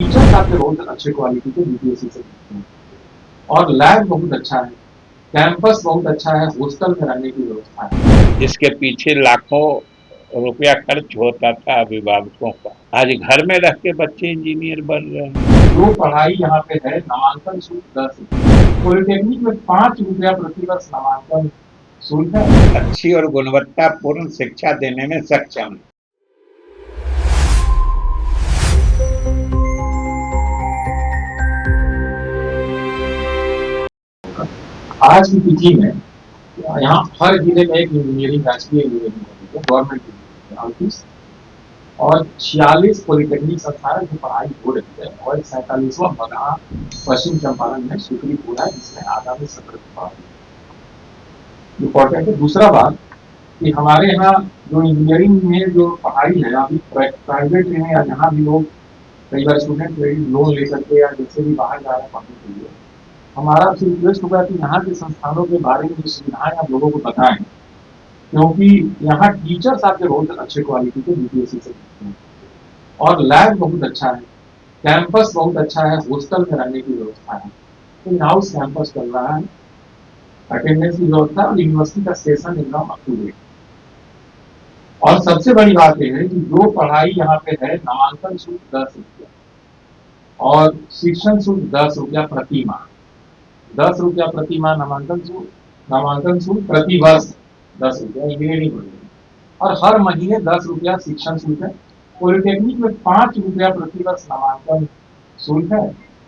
Teachers आपके बहुत अच्छे क्वालिटी के बीपीएससी से मिलते हैं और लैब बहुत अच्छा है, कैंपस बहुत अच्छा है, हॉस्टल में रहने की व्यवस्था है। इसके पीछे लाखों रुपया खर्च होता था अभिभावकों का। आज घर में रह के बच्चे इंजीनियर बन रहे हैं। जो पढ़ाई यहाँ पे है, नामांकन शुल्क 10 पॉलिटेक्निक में 5 रुपया प्रति वर्ष नामांकन शुल्क है। अच्छी और गुणवत्तापूर्ण शिक्षा देने में सक्षम है। आज की तिथि में यहाँ हर जिले में एक इंजीनियरिंग, राजकीय इंजीनियरिंग कॉलेज है, गवर्नमेंट इंजीनियरिंग, और 46 पॉलिटेक्निक संस्थान की पढ़ाई हो रही है और 47वां बगहा पश्चिम चंपारण में स्वीकृत हुआ है, जिसमें आगामी सत्र इम्पोर्टेंट है। दूसरा बात कि हमारे यहाँ जो इंजीनियरिंग में जो पढ़ाई है, अभी प्राइवेट में या जहाँ भी लोग कई बार स्टूडेंट क्रेडिट लोन ले करके या जैसे भी बाहर जा रहे हैं पढ़ने के लिए, हमारा आपसे रिक्वेस्ट होगा कि यहाँ के संस्थानों के बारे में जो सुविधाएं आप लोगों को बताएं, क्योंकि यहाँ टीचर्स आपके बहुत अच्छे क्वालिटी के बीपीएससी से मिलते हैं और लैब बहुत अच्छा है, कैंपस बहुत अच्छा है, हॉस्टल में रहने की व्यवस्था है, तो इन हाउस कैंपस चल रहा है, अटेंडेंस की व्यवस्था और यूनिवर्सिटी का सेशन एकदम अप टू डेट। और सबसे बड़ी बात यह है कि जो पढ़ाई यहाँ पे है, नामांकन शुल्क 10 रुपया और शिक्षण शुल्क 10 रुपया प्रति माह, 10 रुपया प्रति माह नामांकन शुल्क प्रति वर्ष 10 रुपया इंजीनियरिंग में, और हर महीने 10 रुपया शिक्षण शुल्क है। पॉलिटेक्निक में 5 रुपया प्रति वर्ष नामांकन शुल्क है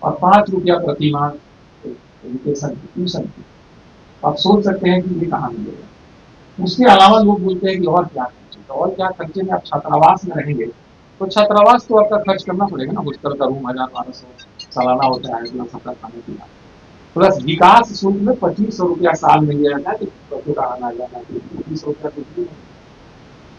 और 5 रुपया प्रति माह एजुकेशन की, ट्यूशन की। आप सोच सकते हैं कि ये कहाँ मिलेगा। उसके अलावा लोग बोलते हैं कि और क्या खर्चे, तो और क्या खर्चे में आप छात्रावास में रहेंगे तो छात्रावास तो आपका खर्च करना पड़ेगा ना, हॉस्टल का रूम 1000-1200 सालाना होता है, प्लस आपका खाने पीना, प्लस विकास शुल्क में 2500 रुपया साल मिल जाता है, बच्चों का आना जाना 25 रुपया कुछ भी नहीं,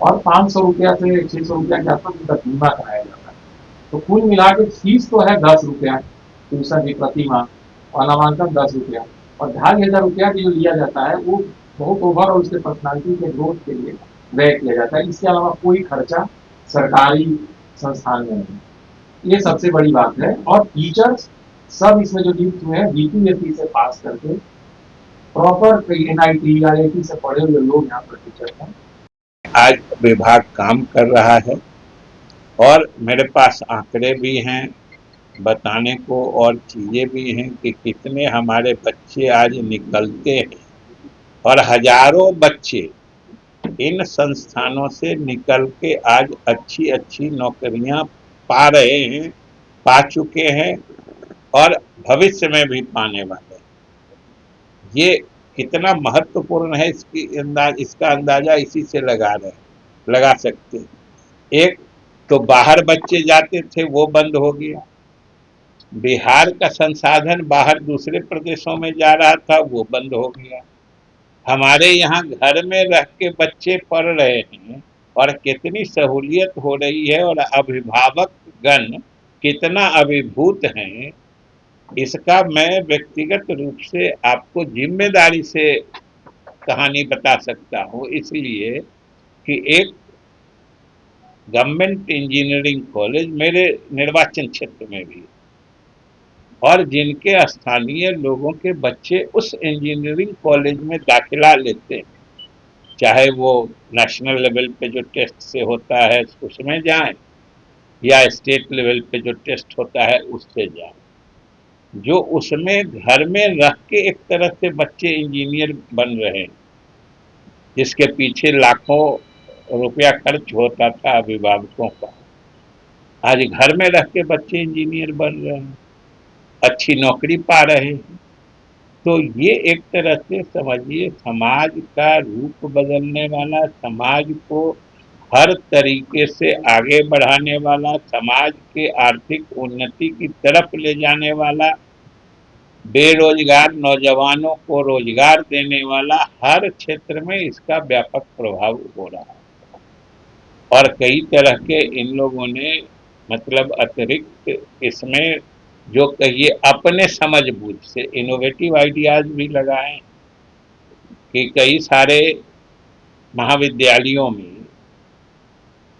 और 500 रुपया से 600 रुपया के आसपास उनका बीमा कराया जाता है। तो कुल मिला के फीस तो है 10 रुपया ट्यूशन की प्रति माह और नामांकन 10 रुपया, और 2500 रुपया की जो लिया जाता है वो बहुत ओवर और उसके पर्सनालिटी के ग्रोथ के लिए व्यय किया जाता है। इसके अलावा कोई खर्चा सरकारी संस्थान में नहीं, ये सबसे बड़ी बात है। और टीचर्स सब इसमें जो नियुक्त हुए हैं बीपीएससी से पास करके प्रॉपर एनआईटी या आईआईटी से पढ़े हुए लोग यहाँ पर टीचर हैं। आज विभाग काम कर रहा है और मेरे पास आंकड़े भी हैं बताने को और चीजें भी हैं कि कितने हमारे बच्चे आज निकलते हैं, और हजारों बच्चे इन संस्थानों से निकल के आज अच्छी अच्छी नौकरियां पा रहे हैं, पा चुके हैं और भविष्य में भी पाने वाले हैं। ये कितना महत्वपूर्ण है इसका अंदाजा इसी से लगा सकते हैं। एक तो बाहर बच्चे जाते थे, वो बंद हो गया। बिहार का संसाधन बाहर दूसरे प्रदेशों में जा रहा था, वो बंद हो गया। हमारे यहाँ घर में रह के बच्चे पढ़ रहे हैं और कितनी सहूलियत हो रही है, और अभिभावक गण कितना अभिभूत हैं, इसका मैं व्यक्तिगत रूप से आपको जिम्मेदारी से कहानी बता सकता हूँ, इसलिए कि एक गवर्नमेंट इंजीनियरिंग कॉलेज मेरे निर्वाचन क्षेत्र में भी, और जिनके स्थानीय लोगों के बच्चे उस इंजीनियरिंग कॉलेज में दाखिला लेते हैं, चाहे वो नेशनल लेवल पे जो टेस्ट से होता है उसमें जाएं या स्टेट लेवल पे जो टेस्ट होता है उससे जाएं, जो उसमें घर में रह के एक तरह से बच्चे इंजीनियर बन रहे हैं, जिसके पीछे लाखों रुपया खर्च होता था अभिभावकों का। आज घर में रह के बच्चे इंजीनियर बन रहे हैं, अच्छी नौकरी पा रहे हैं। तो ये एक तरह से समझिए समाज का रूप बदलने वाला, समाज को हर तरीके से आगे बढ़ाने वाला, समाज के आर्थिक उन्नति की तरफ ले जाने वाला, बेरोजगार नौजवानों को रोजगार देने वाला, हर क्षेत्र में इसका व्यापक प्रभाव हो रहा है। और कई तरह के इन लोगों ने मतलब अतिरिक्त इसमें जो कहिए अपने समझ-बूझ से इनोवेटिव आइडियाज भी लगाए कि कई सारे महाविद्यालयों में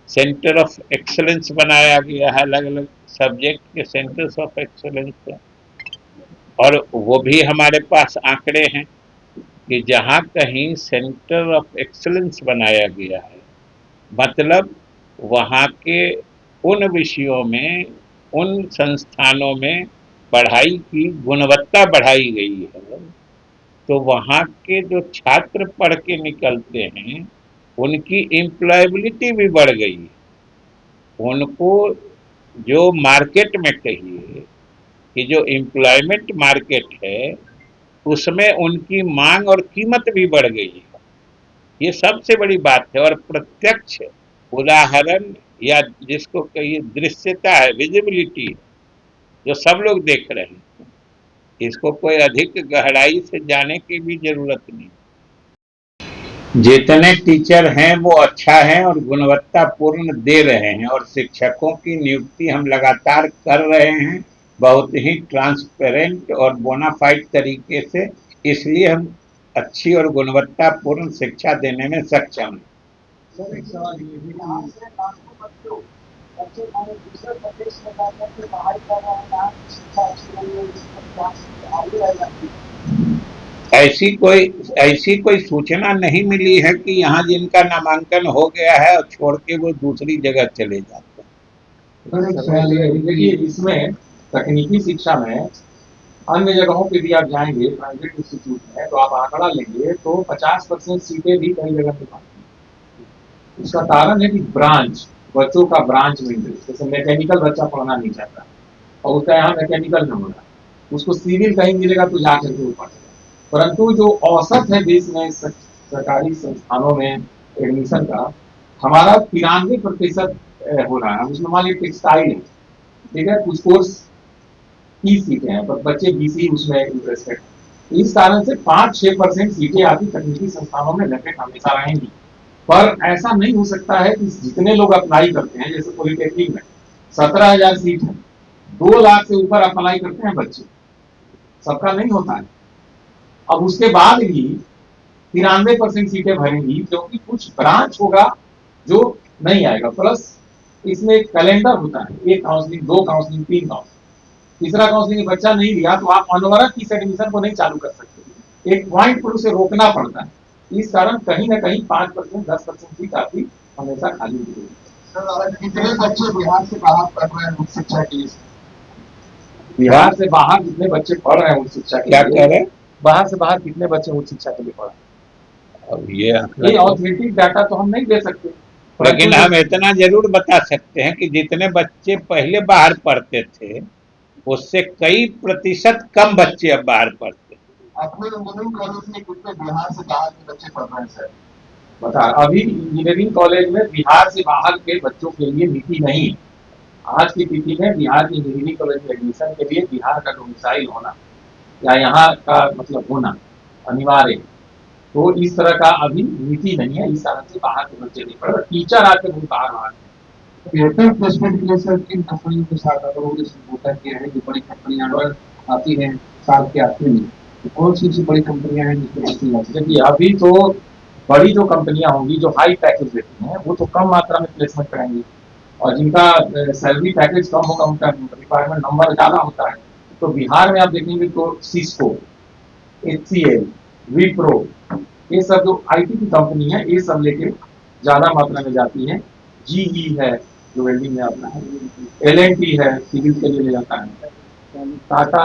सेंटर ऑफ एक्सलेंस बनाया गया है, अलग अलग सब्जेक्ट के सेंटर्स ऑफ एक्सलेंस है। और वो भी हमारे पास आंकड़े हैं कि जहाँ कहीं सेंटर ऑफ एक्सलेंस बनाया गया है, मतलब वहाँ के उन विषयों में, उन संस्थानों में पढ़ाई की गुणवत्ता बढ़ाई गई है, तो वहाँ के जो छात्र पढ़ के निकलते हैं उनकी एम्प्लॉयबिलिटी भी बढ़ गई है। उनको जो मार्केट में कहिए कि जो एम्प्लॉयमेंट मार्केट है उसमें उनकी मांग और कीमत भी बढ़ गई है। ये सबसे बड़ी बात है। और प्रत्यक्ष उदाहरण या जिसको कहिए दृश्यता है, विजिबिलिटी, जो सब लोग देख रहे हैं, इसको कोई अधिक गहराई से जाने की भी जरूरत नहीं। जितने टीचर हैं वो अच्छा है और गुणवत्तापूर्ण दे रहे हैं, और शिक्षकों की नियुक्ति हम लगातार कर रहे हैं बहुत ही ट्रांसपेरेंट और बोनाफाइड तरीके से, इसलिए हम अच्छी और गुणवत्तापूर्ण शिक्षा देने में सक्षम हैं। सर, एक सवाल ये भी यहाँ से लाखों बच्चे हमारे दूसरे प्रदेश में जाकर के पढ़ाई कर रहे हैं, यहाँ की शिक्षा अच्छी नहीं है, जिससे आगे रह जाती है। ऐसी कोई सूचना नहीं मिली है कि यहाँ जिनका नामांकन हो गया है और छोड़ के वो दूसरी जगह चले जाते हैं। देखिए, इसमें तकनीकी शिक्षा में अन्य जगहों पे भी आप जाएंगे प्राइवेट इंस्टीट्यूट में, तो आप आंकड़ा लेंगे तो 50% सीटें भी कई जगह पे पाती हैं। उसका कारण है कि ब्रांच, बच्चों का ब्रांच में इंटरेस्ट, जैसे मैकेनिकल बच्चा पढ़ना नहीं चाहता और उसका यहाँ मैकेनिकल में हो रहा है, उसको सिविल कहीं मिलेगा तो जा करके वो पढ़ेगा। परंतु जो औसत है देश में सरकारी संस्थानों में एडमिशन का, हमारा 93% हो रहा है। उसमें मान लीजिए टेक्सटाइल है, ठीक है, कुछ कोर्स 30 सीटें हैं पर बच्चे 20 ही उसमें इंटरेस्टेड हैं। इस कारण से 5-6% सीटें आपकी तकनीकी संस्थानों में वैकेंट हमेशा रहेंगी। पर ऐसा नहीं हो सकता है कि जितने लोग अप्लाई करते हैं, जैसे पॉलिटेक्निक में 17,000 सीट है, 2 लाख से ऊपर अप्लाई करते हैं बच्चे, सबका नहीं होता है। अब उसके बाद भी 93% सीटें भरेंगी, क्योंकि कुछ ब्रांच होगा जो नहीं आएगा। प्लस इसमें एक कैलेंडर होता है, 1 काउंसलिंग, 2 काउंसलिंग, 3 काउंसलिंग। तीसरा काउंसलिंग बच्चा नहीं लिया तो आप अनवरत इस एडमिशन को नहीं चालू कर सकते, एक पॉइंट पर उसे रोकना पड़ता है। इस कारण कहीं ना कहीं 5%, 10% सीट आपकी हमेशा खाली मिलेगी। सर, कितने बच्चे बिहार से बाहर पढ़ रहे हैं उच्च शिक्षा के लिए? बिहार से बाहर जितने बच्चे पढ़ रहे हैं उच्च शिक्षा के क्या लिए, कह रहे हैं? बाहर से बाहर कितने बच्चे उच्च शिक्षा के लिए पढ़ रहे अब हैं, ये ऑथेंटिक डाटा तो हम नहीं दे सकते, लेकिन हम इतना जरूर बता सकते हैं कि जितने बच्चे पहले बाहर पढ़ते थे उससे कई प्रतिशत कम बच्चे अब बाहर पढ़ते हैं। अपने इंजीनियरिंग कॉलेज में कितने बिहार से बाहर के बच्चे पढ़ रहे हैं सर? बता, अभी इंजीनियरिंग कॉलेज में बिहार से बाहर के बच्चों के लिए नीति नहीं है। आज की स्थिति में बिहार की इंजीनियरिंग कॉलेज में एडमिशन के लिए बिहार का डोमिसाइल होना या यहाँ का मतलब होना अनिवार्य है। तो इस तरह का अभी नीति नहीं है, इस तरह से बाहर के बच्चे नहीं पढ़ रहे, टीचर आके बहुत बाहर आ रहे हैं। प्लेसमेंट के लिए सर किन कंपनियों के साथ होता क्या है, जो बड़ी कंपनियां आती हैं साल के आखिर में, तो कौन सी बड़ी कंपनियां हैं जिसमें? देखिए, अभी तो बड़ी जो कंपनियां होंगी जो हाई पैकेज देती हैं वो तो कम मात्रा में प्लेसमेंट कराएंगी, और जिनका सैलरी पैकेज कम होगा, उनका रिक्वायरमेंट नंबर ज्यादा होता है। तो बिहार में आप देखेंगे तो सिस्को, HCL, विप्रो, ये सब जो IT की कंपनी है, ये सब लेके ज्यादा मात्रा में जाती है। GE है जो वेल्डिंग में आता है, L&T है सिविल के लिए ले जाता है, टाटा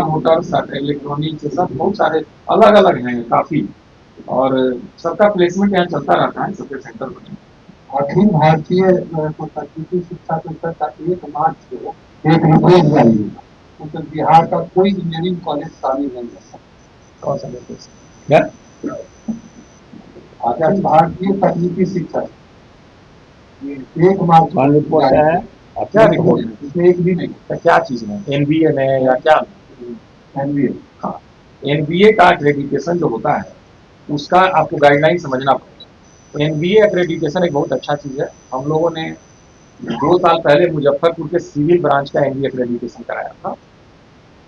मोटर्स, टाटा इलेक्ट्रॉनिक्स, ये सब बहुत सारे अलग अलग हैं काफी, और सबका प्लेसमेंट यहाँ चलता रहता है, सबके सेंटर बने। अखिल भारतीय तकनीकी शिक्षा परिषद का 1 मार्च को एक रिपोर्ट जारी हुई, मतलब बिहार का कोई इंजीनियरिंग कॉलेज शामिल नहीं है। कौन सा रिपोर्ट? अखिल भारतीय तकनीकी शिक्षा 1 मार्च कौन रिपोर्ट है? क्या रिपोर्ट है? इसमें एक भी नहीं। क्या चीज में, NBA में या क्या? NBA, हाँ, NBA का एक्रेडिटेशन जो होता है उसका आपको गाइडलाइन समझना पड़ेगा। NBA एक्रेडिटेशन एक बहुत अच्छा चीज है। हम लोगों ने 2 साल पहले मुजफ्फरपुर के सिविल ब्रांच का NBA एक्रेडिटेशन कराया था।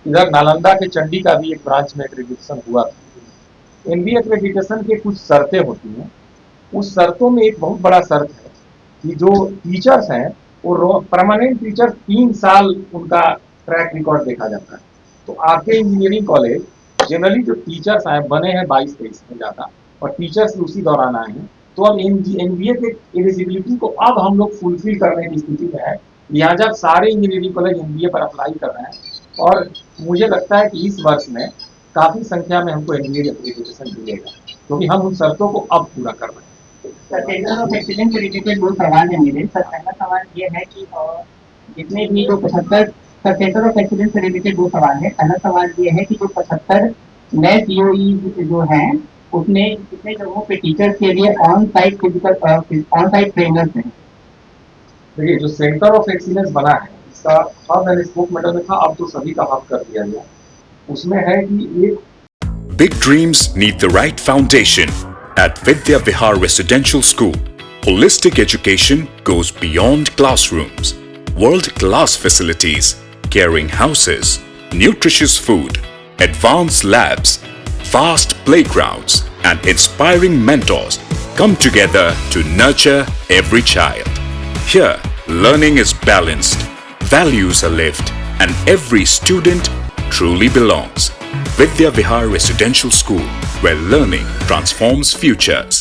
इधर नालंदा के चंडी का भी एक ब्रांच में एक्रेडिटेशन हुआ था। NBA एक्रेडिटेशन के कुछ शर्तें होती हैं, उस शर्तों में एक बहुत बड़ा शर्त है कि जो टीचर्स हैं वो परमानेंट टीचर 3 साल उनका ट्रैक रिकॉर्ड देखा जाता है। तो आपके इंजीनियरिंग कॉलेज जनरली जो टीचर्स आए बने हैं 22-23 में ज़्यादा, और टीचर्स उसी दौरान आए हैं। तो अब एनबीए के एलिजिबिलिटी को अब हम लोग फुलफिल करने की स्थिति में है, लिहाजा सारे इंजीनियरिंग कॉलेज एनबीए पर अप्लाई कर रहे हैं और मुझे लगता है कि इस वर्ष में काफ़ी संख्या में हमको एनबीए एप्लीकेशन मिलेगा, क्योंकि हम उन शर्तों को अब पूरा कर रहे हैं। सेंटर ऑफ एक्सीलेंस से रिलेटेड 2 सवाल है मेरे। सर पहला सवाल ये है कि जितने भी जो 75 सेंटर ऑफ एक्सीलेंस से रिलेटेड 2 सवाल है। पहला सवाल ये है कि जो 75 नए सीओई जो हैं उसमें कितने जगहों पे टीचर्स के लिए ऑन साइट ट्रेनर्स हैं? देखिए, जो सेंटर ऑफ एक्सीलेंस बना है इसका हब एंड स्पोक मॉडल में था, अब तो सभी का हब कर दिया गया। उसमें है कि एक Big dreams need the right foundation. At Vidya Vihar Residential School, holistic education goes beyond classrooms. World-class facilities, caring houses, nutritious food, advanced labs, vast playgrounds, and inspiring mentors come together to nurture every child. Here, learning is balanced, values are lived, and every student truly belongs. Vidya Vihar Residential School, where learning transforms futures.